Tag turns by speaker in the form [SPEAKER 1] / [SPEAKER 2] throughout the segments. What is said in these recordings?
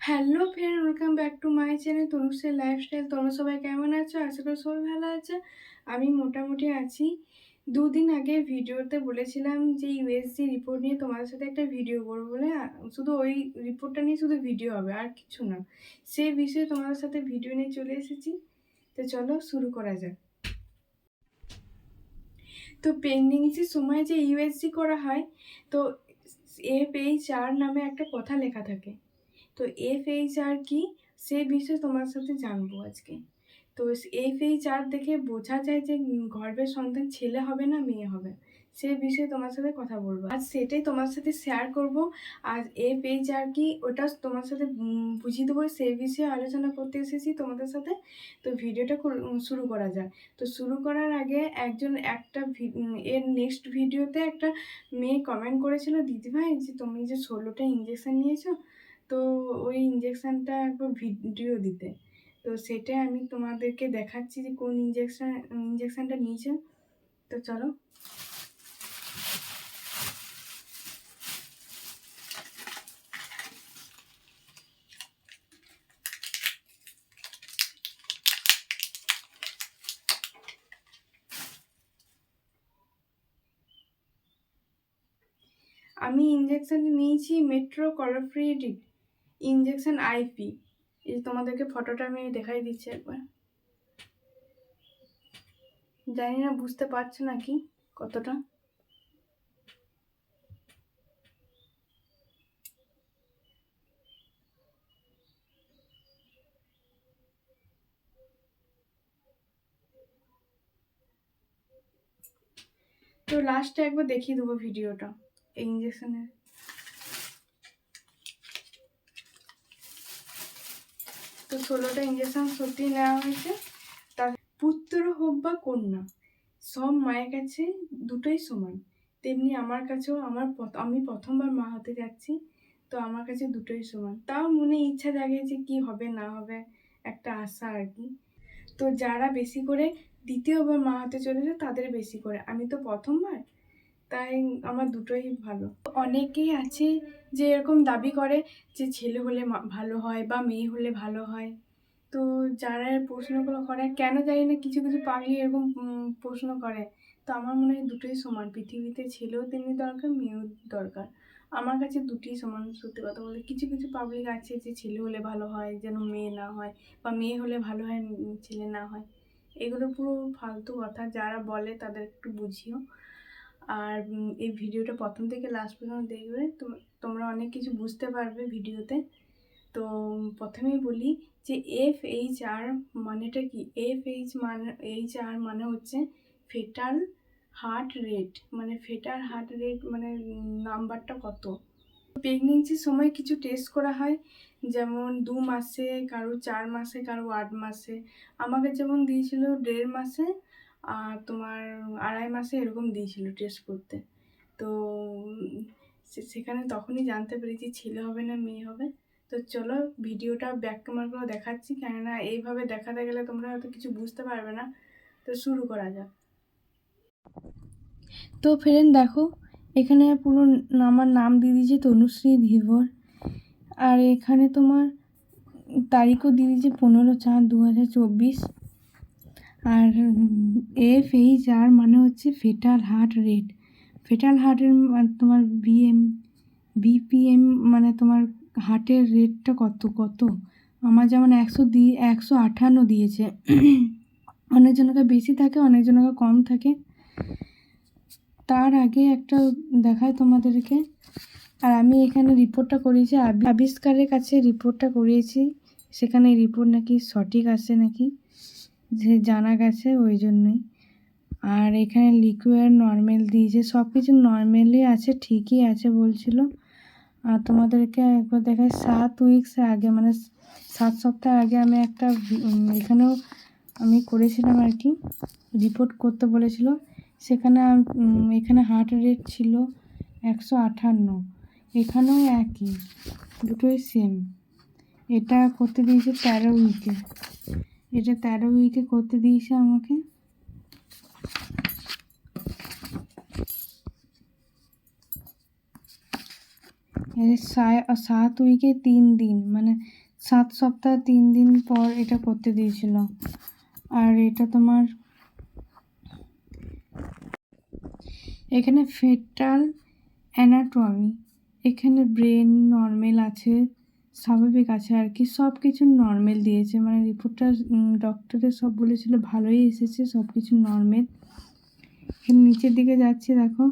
[SPEAKER 1] Hello friend, welcome back to my channel Tanushree lifestyle. তোমরা সবাই কেমন আছো? আশা করি সবাই ভালো আছে। আমি মোটামুটি আছি। দুদিন আগে ভিডিওতে বলেছিলাম যে ইউএসজি রিপোর্ট নিয়ে তোমাদের সাথে একটা ভিডিও করবো বলে। শুধু ওই রিপোর্টটা নিয়ে শুধু ভিডিও হবে, আর কিছু না। সেই বিষয়ে তোমাদের সাথে ভিডিও নিয়ে চলে এসেছি। তো চলো শুরু করা যাক। তো প্রেগনেন্সির সময় যে ইউএসজি করা হয়, তো FHR নামে একটা কথা লেখা থাকে। তো FHR কি, সে বিষয়ে তোমার সাথে জানবো আজকে। তো FHR দেখে বোঝা যায় যে গর্ভের সন্তান ছেলে হবে না মেয়ে হবে, সে বিষয়ে তোমার সাথে কথা বলবো আজ, সেটাই তোমার সাথে শেয়ার করব। আর FHR কি ওটা তোমার সাথে বুঝিয়ে দেবো, সেই বিষয়ে আলোচনা করতে এসেছি তোমাদের সাথে। তো ভিডিওটা শুরু করা যায়। তো শুরু করার আগে এর নেক্সট ভিডিওতে একটা মেয়ে কমেন্ট করেছিল, দিদিভাই যে তুমি যে 16টা ইঞ্জেকশন নিয়েছো, তো ওই ইঞ্জেকশনটা একবার ভিডিও দিতে। তো সেটাই আমি তোমাদেরকে দেখাচ্ছি যে কোন ইঞ্জেকশনটা নিয়েছে। তো চলো। আমি ইঞ্জেকশনটা নিয়েছি মেট্রোকলোপ্রিডিড ইঞ্জেকশন IP। এই তোমাদেরকে ফটোটা আমি দেখাই দিচ্ছি একবার। জানি না বুঝতে পারছো নাকি কতটা। তো লাস্টে একবার দেখিয়ে দেবো ভিডিওটা এই ইঞ্জেকশনের। তো 16টা ইঞ্জেকশন সত্যি নেওয়া হয়েছে। তার পুত্র হোক বা কন্যা, সব মায়ের কাছে দুটোই সমান। তেমনি আমার কাছেও আমি প্রথমবার মা হতে যাচ্ছি। তো আমার কাছে দুটোই সমান। তাও মনে ইচ্ছা জাগে যে কি হবে না হবে, একটা আশা আর কি। তো যারা বেশি করে দ্বিতীয়বার মা হতে চলেছে তাদের বেশি করে, আমি তো প্রথমবার, তাই আমার দুটোই ভালো। অনেকেই আছে যে এরকম দাবি করে যে ছেলে হলে ভালো হয় বা মেয়ে হলে ভালো হয়। তো যারা এই প্রশ্নগুলো করে, কেন জানি না কিছু কিছু পাগলি এরকম প্রশ্ন করে। তো আমার মনে হয় দুটোই সমান, পৃথিবীতে ছেলেও তেমনি দরকার, মেয়েও দরকার। আমার কাছে দুটোই সমান। সত্যি কথা বলতে কিছু কিছু পাবলিক আছে যে ছেলে হলে ভালো হয় যেন মেয়ে না হয়, বা মেয়ে হলে ভালো হয় ছেলে না হয়। এগুলো পুরো ফালতু কথা, যারা বলে তাদের একটু বুঝিও। আর এই ভিডিওটা প্রথম থেকে লাস্ট পর্যন্ত দেখবে, তোমরা অনেক কিছু বুঝতে পারবে ভিডিওতে। তো প্রথমেই বলি যে FHR মানেটা কি। FHR মানে হচ্ছে ফেটাল হার্ট রেট, মানে ফেটাল হার্ট রেট মানে নাম্বারটা কত। প্রেগনেন্সির সময় কিছু টেস্ট করা হয়, যেমন 2 মাসে, কারো 4 মাসে, কারো 8 মাসে। আমাকে যেমন দিয়েছিল 1.5 মাসে, আর তোমার 2.5 মাসে এরকম দিয়েছিল টেস্ট করতে। তো সেখানে তখনই জানতে পেরেছি ছেলে হবে না মেয়ে হবে। তো চলো ভিডিওটা ব্যাক ক্যামেরা করে দেখাচ্ছি, কেননা এইভাবে দেখাতে গেলে তোমরা হয়তো কিছু বুঝতে পারবে না। তো শুরু করা যাক। তো ফ্রেন্ড দেখো, এখানে পুরো আমার নাম দিয়ে দিয়েছে তনুশ্রী ধীবর। আর এখানে তোমার তারিখও দিয়ে দিয়েছে 15/4/2024। আর FHR মানে হচ্ছে ফেটাল হার্ট রেট। ফেটাল হার্টের তোমার BPM মানে তোমার হার্টের রেটটা কত কত। আমার যেমন 158 দিয়েছে। অনেকজনকে বেশি থাকে, অনেকজনকে কম থাকে। তার আগে একটা দেখায় তোমাদেরকে। আর আমি এখানে রিপোর্টটা করিয়েছি আবিষ্কারের কাছে, রিপোর্টটা করিয়েছি। সেখানে রিপোর্ট নাকি সঠিক আসে নাকি, যে জানা গেছে ওই জন্যই। আর এখানে লিকুইড নর্মাল দিয়েছে, সব কিছু নর্মালি আছে, ঠিকই আছে বলছিল। আর তোমাদেরকে একবার দেখাই 7 উইকস আগে, মানে 7 সপ্তাহ আগে আমি একটা এখানেও আমি করেছিলাম আর কি, রিপোর্ট করতে বলেছিল। সেখানে এখানে হার্ট রেট ছিল 158। এখানেও একই, দুটোই সেম। এটা করতে দিয়েছে 13 উইকে, এটা 13 উইকে করতে দিয়েছে আমাকে। এর 7 উইকে 3 দিন, মানে 7 সপ্তাহ 3 দিন পর এটা করতে দিয়েছিল। আর এটা তোমার এখানে ফেটাল অ্যানাটমি, এখানে ব্রেন নর্মাল আছে, স্বাভাবিক আছে আর কি, সব কিছু নর্মাল দিয়েছে, মানে রিপোর্টটা ডক্টরে সব বলেছিল ভালোই এসেছে, সব কিছু নর্মাল। এখানে নিচের দিকে যাচ্ছে, দেখো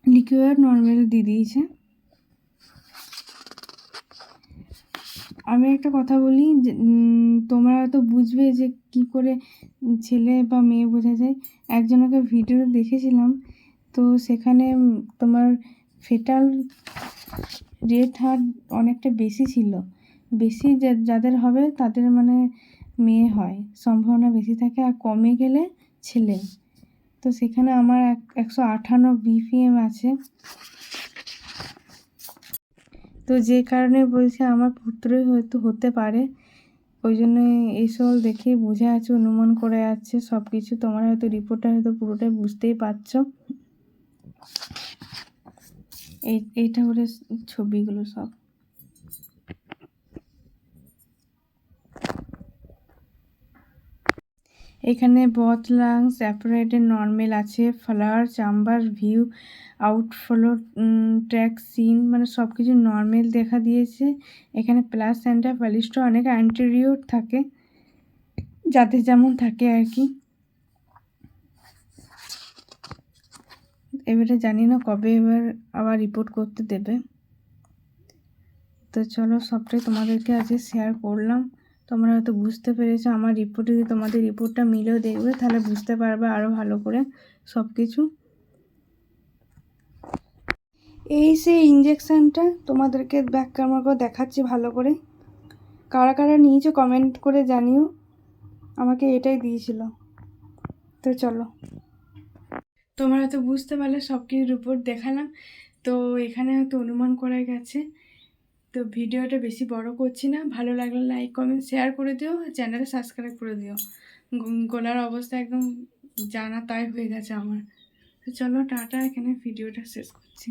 [SPEAKER 1] লিকুইড নর্মাল দিয়ে দিয়েছে। আমি একটা কথা বলি যে তোমরা হয়তো বুঝবে যে কি করে ছেলে বা মেয়ে বোঝা যায়। একজনকে ভিডিও দেখেছিলাম, তো সেখানে তোমার ফেটাল রেট হার অনেকটা বেশি ছিল, বেশি যাদের হবে তাদের মানে মেয়ে হয় সম্ভাবনা বেশি থাকে, আর কমে গেলে ছেলে। তো সেখানে আমার 158 BPM আছে, তো যে কারণে বলছে আমার পুত্রই হয়তো হতে পারে। ওই জন্য এইসব দেখেই বোঝা যাচ্ছে, অনুমান করে যাচ্ছে সব কিছু। তোমরা হয়তো রিপোর্টটা হয়তো পুরোটাই বুঝতেই পারছো। এইটা হলো ছবিগুলো সব। এখানে বথ লাংস অ্যাপারেটের নর্মাল আছে, four chamber view, outflow tract seen, মানে সব কিছু নর্মাল দেখা দিয়েছে। এখানে প্লাস সেন্টার প্যালিস্টো অনেক অ্যান্টেরিয়র থাকে, যাদের যেমন থাকে আর কি। এবারে জানি না কবে এবার আবার রিপোর্ট করতে দেবে। তো চলো, সবটাই তোমাদেরকে আজকে শেয়ার করলাম। তোমরা হয়তো বুঝতে পেরেছো আমার রিপোর্টে, যদি তোমাদের রিপোর্টটা মিলেও দেখবে তাহলে বুঝতে পারবে আরও ভালো করে সব কিছু। এই সেই ইঞ্জেকশানটা তোমাদেরকে ব্যাক ক্যামেরা করে দেখাচ্ছি ভালো করে। কারা কারা নিয়েছো কমেন্ট করে জানিও, আমাকে এটাই দিয়েছিল। তো চলো, তোমরা হয়তো বুঝতে পারলে সব কিছু রিপোর্ট দেখালাম। তো এখানে হয়তো অনুমান করা গেছে। তো ভিডিওটা বেশি বড় করছি না, ভালো লাগলে লাইক কমেন্ট শেয়ার করে দিও, চ্যানেলে সাবস্ক্রাইব করে দিও। গলার অবস্থা একদম জানা তাই হয়ে গেছে আমার। তো চলো টাটা, এখানে ভিডিওটা শেষ করছি।